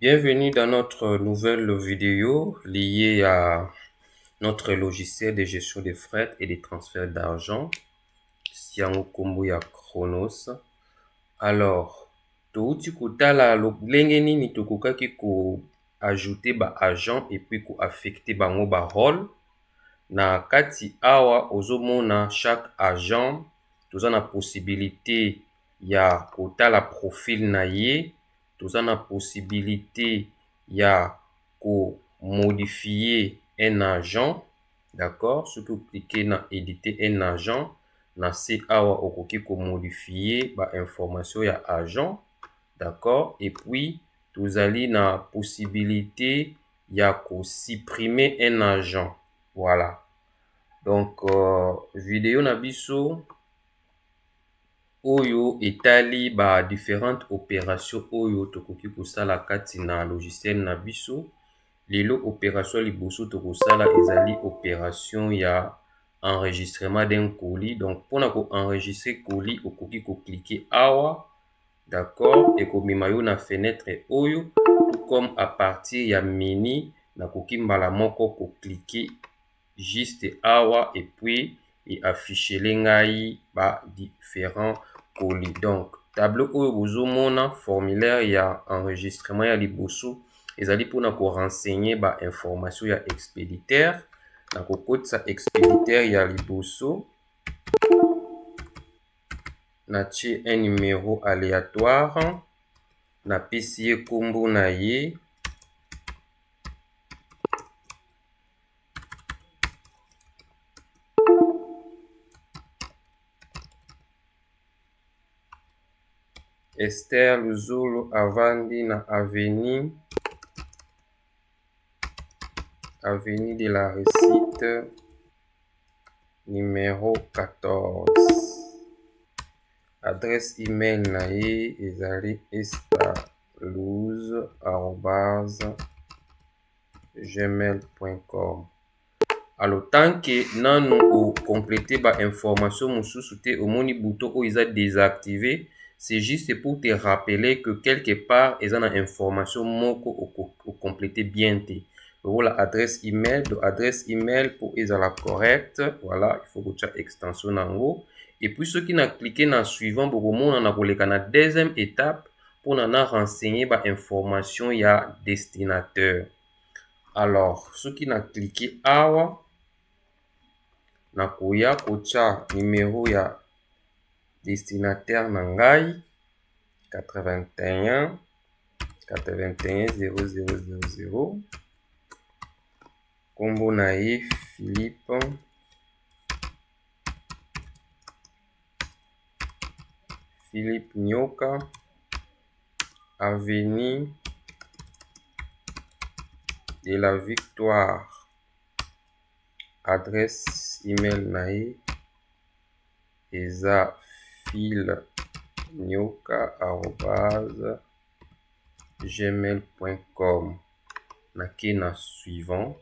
Bienvenue dans notre nouvelle vidéo liée à notre logiciel de gestion des frais et des transferts d'argent, Siango Kombo ya Chronos. Alors, touti kotala lenge nini tokokaki ko ajouter ba agent et puis ko affecter bango ba rôle. Na kati awa ozomona chaque agent toza na possibilité ya kotala profil na ye, toza na possibilité ya ko modifier un agent, d'accord? Soki okliquer na éditer un agent, na se awa okoki ko modifier ba information ya agent, d'accord? Et puis tozali na possibilité ya ko supprimer un agent. Voilà. Donc, vidéo na biso oyo etali ba différentes opérations oyo tokoki kosala kati na logiciel na biso. Lelo opération liboso tokosala ezali opération ya enregistrement d'un colis. Donc, pona ko enregistrer colis okoki ko cliquer awa, d'accord? Et komema yo na fenêtre oyo, tout comme à partir ya menu nakoki mbala moko ko cliquer juste awa et puis et afficher ngai ba différents colis. Donc tableau oyo bozomona formulaire ya enregistrement ya liboso ezali mpona ko renseigner ba information ya expéditeur. Na kokotisa expéditeur ya liboso, natie un numéro aléatoire, napesi ye kombo na ye, Esther Luzolo avandi na avenue de la Réussite numéro 14. Adresse email na ye ezali estarlouse@gmail.com. Alors tant que nanu o compléter ba information mosusu te omoni bouton oyo eza désactivé, c'est juste pour te rappeler que quelque part eza na information moko o compléter bien te. Voilà adresse email, donc adresse email pour ezala correct, voilà, il faut que tu aies extension nango. Et puis ceux qui n'a cliqué na suivant bokomona na koleka na deuxième étape pour na renseigner ba information ya destinateur. Alors ceux qui n'a cliqué awa nakoya kotia numéro ya destinataire na ngai 81 0000, kombo na ye Philippe Nyoka, avenue de la Victoire, adresse email na ye eza philnyoka@gmail.com. Nake na suivant.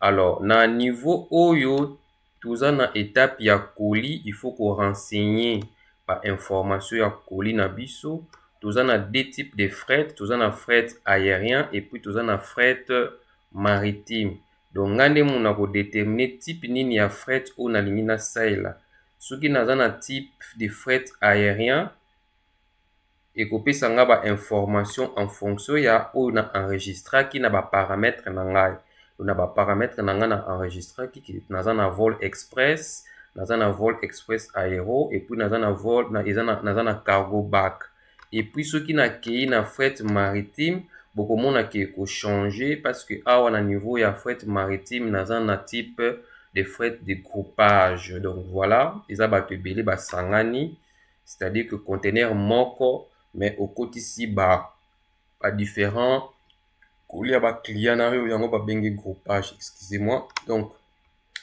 Alors na niveau oyo toza na étape ya colis, il faut qu'on renseigner ba information ya colis na biso. Toza na deux types de fret, toza na fret aérien et puis toza na fret maritime. Donc ngande muna ko déterminer type nini ya fret o nalingi na saela. Soki naza na type de fret aérien ekopesa nga ba information en fonction ya oyo na enregistraki na ba paramètres na ngai. Na ba paramètres na nga na enregistraki naza na vol express, naza na vol express aéro et puis naza na vol naza na cargo back. Et puis soki na kei na fret maritime bokomona ke ko changer parce que awa na niveau ya fret maritime naza na type de fret de groupage. Donc voilà, eza bato ebele basangani, c'est-à-dire que conteneur moko mais okotisi ba différents colis ya ba client na yo yango ba bengi groupage, excusez-moi. Donc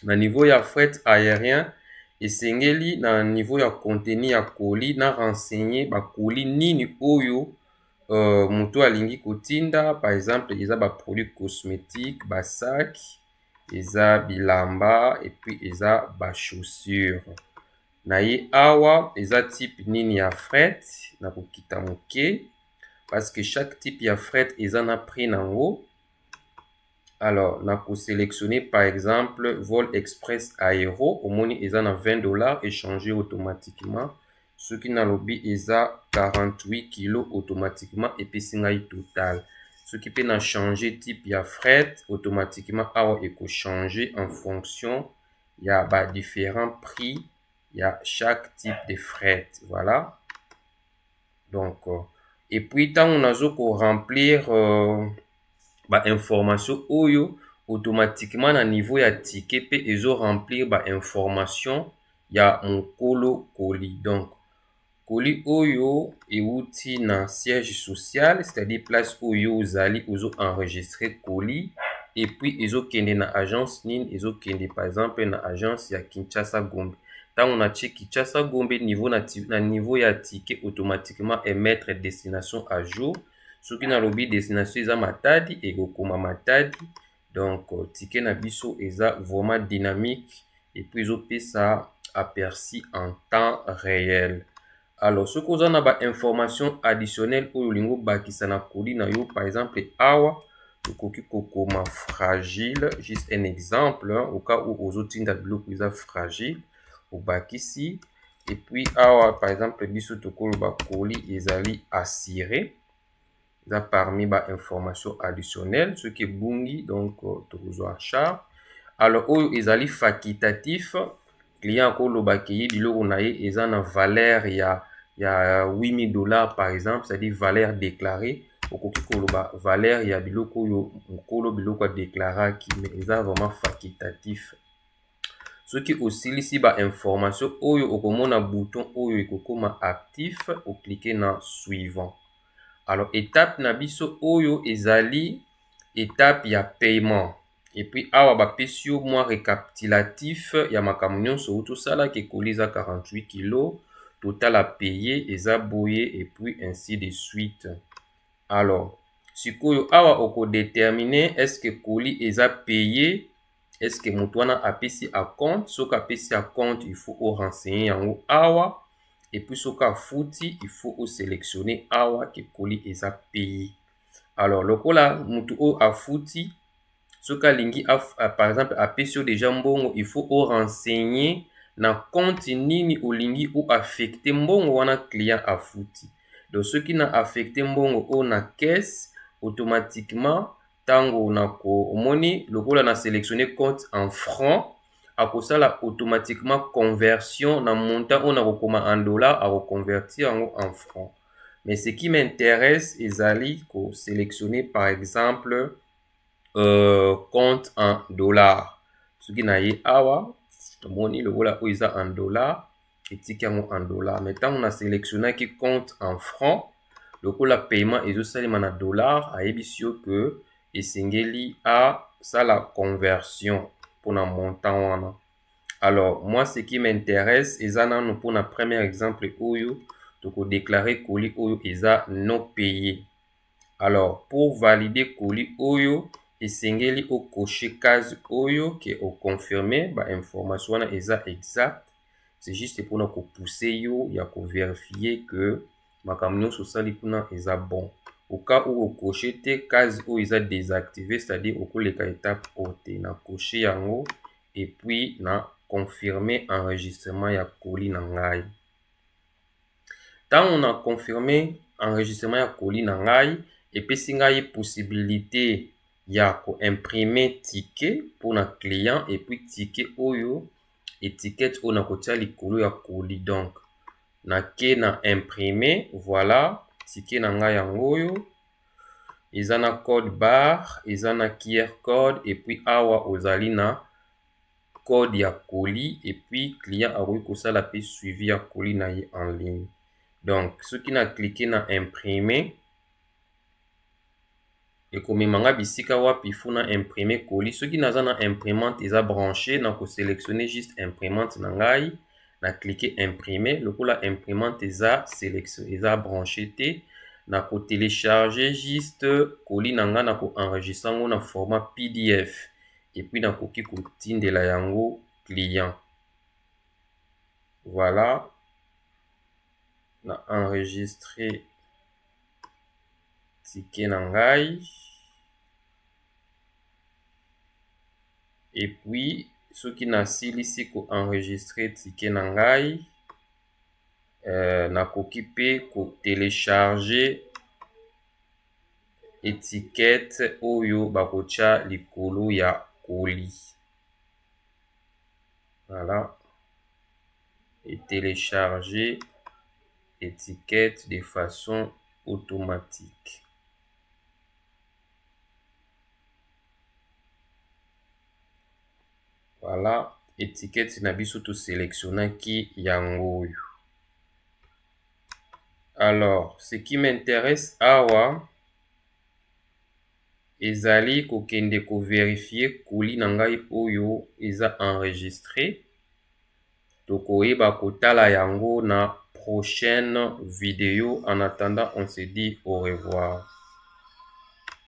na niveau ya fret aérien esengeli na niveau ya contenu ya colis na renseigner ba colis nini oyo moto alingi kotinda. Par exemple eza ba produits cosmétiques, ba sac, eza bilamba et puis eza ba chaussures. Na ye awa eza type nini ya fret na kokita moke. parce que chaque type ya fret eza na prix nango. Alors na sélectionner par exemple vol express aéro, omoni eza na $20 échangé automatiquement. Ce qui na lobby eza 48 kg automatiquement epesi ngai total. Ce qui peut na changer type ya fret automatiquement awa eko changer en fonction ya ba différents prix ya chaque type de fret. Voilà. Donc et puis tant on a ko remplir ba information oyo automatiquement na niveau ya ticket pe ezo remplir ba information ya mokolo colis. Donc colis oyo euti na siège social, c'est-à-dire place oyo ozali ozo enregistrer colis, et puis ezo kende na agence nini, ezo kende par exemple na agence ya Kinshasa Gombe. Tant on a Kinshasa Gombe niveau na niveau ya ticket automatiquement émettre destination à jour. Ce qui na lobby destination eza Matadi et okoma Matadi. Donc ticket na biso eza vraiment dynamique et puis ça aperçu en temps réel. Alors ce qu'on a ba information additionnelle oyo lingo bakisa na colis na yo, par exemple awa tokoki kokoma fragile, juste un exemple au cas où ozotinda biloko eza fragile obakisi. Et puis awa par exemple biso tokoloba colis ezali assuré. Ça parmi ba information additionnelle ce qui est bungi, donc tokozwa charge. Alors oyo ezali facultatif, client koloba ki biloko na ye eza na valeur ya $8000 par exemple, c'est-à-dire valeur déclarée. Okoki koloba valeur ya biloko oyo mokolo biloko déclaraki, mais eza vraiment facultatif. Ce qui osilisi ba information oyo okomona bouton oyo ekokoma actif, o cliquer na suivant. Alors étape na biso oyo ezali étape ya paiement. Et puis awa bapesi yo mwa récapitulatif ya makambo nyonso otosala ke colis eza 48 kg, total à payer eza boye, et puis ainsi de suite. Alors sikoyo awa oko déterminer est-ce que colis eza payé, est-ce que moto wana apesi à compte. Soki apesi à compte, il faut o renseigner yango awa. Et puis soki afuti, il faut o sélectionner awa que colis eza payé. Alors lokola moto o afuti, soki alingi par exemple apesi yo déjà mbongo, il faut o renseigner na compte nini olingi o affecter mbongo wana client afuti. Donc soki na affecter mbongo o na caisse, automatiquement tango na ko omoni lokola na sélectionner compte en francs, akosala automatiquement conversion na montant on a kokoma en dollars, a reconvertir en francs. Mais ce qui m'intéresse ezali ko sélectionner par exemple compte en dollars. Ce qui na ye awa tomoni lokola oyo eza en dollars, etiki yango en dollars. Mais tant on a sélectionné qui compte en francs, lokola paiement ezosalema na dollars, ayebisi yo que esengeli a ça la conversion pour na montant wana. Alors moi ce qui m'intéresse eza nano pour na premier exemple oyo toko déclarer colis oyo eza non payé. Alors pour valider colis oyo esengeli o cocher case oyo ke o confirmer ba information wana eza exact. C'est juste pour na ko pousser yo ya ko vérifier que makambo nyonso osali kuna eza bon. Au cas où cocher te case oyo eza désactivé, c'est-à-dire okoleka étape ote na cocher yango et puis na confirmer enregistrement ya colis na ngai. Tant on a confirmé enregistrement ya colis na ngai, epesi ngai possibilité ya ko imprimer ticket pour na client, et puis ticket oyo étiquette oyo na kotia likolo ya colis. Donc na ke na imprimer, voilà ticket na ngai yango oyo eza na code barre, eza na QR code, et puis awa ozali na code ya colis, et puis client akoki kosala pe suivi ya colis na ye en ligne. Donc soki na cliquer na imprimer, ekomemanga bisika wapi funa imprimer colis. Soki naza na imprimante eza branché, na ko sélectionner juste imprimante na ngai, na cliquer imprimer. Lokola imprimante eza sélection eza branché te, na ko télécharger juste colis na nga, na ko enregistrer yango na format PDF, et puis na koki ko tindela yango client. Voilà, na enregistrer ticket na ngai. Et puis soki nasilisi koenregistre ticket na ngai, nakoki pe kotelecharge étiquette oyo bakotia likolo ya colis. Voilà, et télécharger étiquette de façon automatique. Voilà, étiquette na biso to sélectionnaki yango. Alors, ce qui m'intéresse awa ezali kokende ko vérifier colis na ngai oyo eza enregistré. Tokoyeba kotala yango na prochaine vidéo. En attendant, on se dit au revoir.